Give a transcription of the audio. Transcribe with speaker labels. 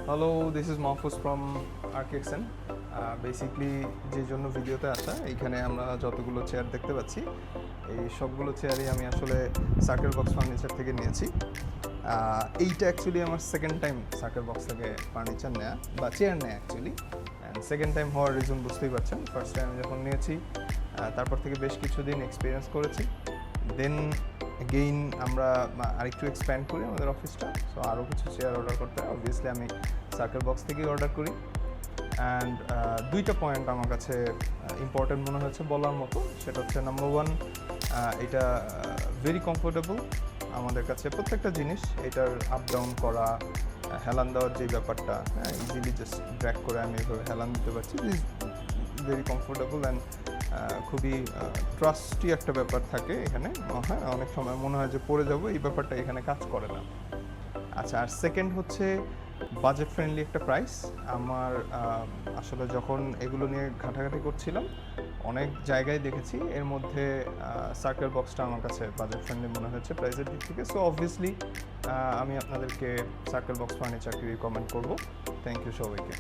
Speaker 1: Hello, this is Mahfuz from Architection. Basically যে জন্য ভিডিওতে আসা, এইখানে আমরা যতগুলো চেয়ার দেখতে পাচ্ছি এই সবগুলো চেয়ারই আমি আসলে সার্কেল বক্স ফার্নিচার থেকে নিয়েছি। এইটা অ্যাকচুয়ালি আমার সেকেন্ড টাইম সার্কেল বক্স থেকে ফার্নিচার নেওয়া বা চেয়ার নেওয়া অ্যাকচুয়ালি। অ্যান্ড সেকেন্ড টাইম হওয়ার রিজন বুঝতেই পারছেন, ফার্স্ট টাইম যখন নিয়েছি তারপর থেকে বেশ কিছুদিন এক্সপিরিয়েন্স করেছি। দেন এগেইন আমরা আরেকটু এক্সপ্যান্ড করি আমাদের অফিসটা, সো আরও কিছু চেয়ার অর্ডার করতে হয়। অবভিয়াসলি আমি সার্কেল বক্স থেকেই অর্ডার করি। অ্যান্ড দুইটা পয়েন্ট আমার কাছে ইম্পর্টেন্ট মনে হয়েছে বলার মতো, সেটা হচ্ছে নাম্বার ওয়ান, এটা ভেরি কমফোর্টেবল আমাদের কাছে। প্রত্যেকটা জিনিস এটার আপ ডাউন করা, হেলান দেওয়ার যে ব্যাপারটা, হ্যাঁ, ইজিলি জাস্ট ড্র্যাগ করে আমি এভাবে হেলান দিতে পারছি। ইজ ভেরি কমফোর্টেবল অ্যান্ড খুবই ট্রাস্টি একটা ব্যাপার থাকে এখানে। হ্যাঁ, অনেক সময় মনে হয় যে পড়ে যাবো, এই ব্যাপারটা এখানে কাজ করে না। আচ্ছা, আর সেকেন্ড হচ্ছে বাজেট ফ্রেন্ডলি একটা প্রাইস। আমার আসলে যখন এগুলো নিয়ে ঘাটাঘাটি করছিলাম অনেক জায়গায় দেখেছি, এর মধ্যে সার্কেল বক্সটা আমার কাছে বাজেট ফ্রেন্ডলি মনে হয়েছে প্রাইসের দিক থেকে। সো অবভিয়াসলি আমি আপনাদেরকে সার্কেল বক্স ফার্নিচারকে রিকমেন্ড করবো। থ্যাংক ইউ সবাইকে।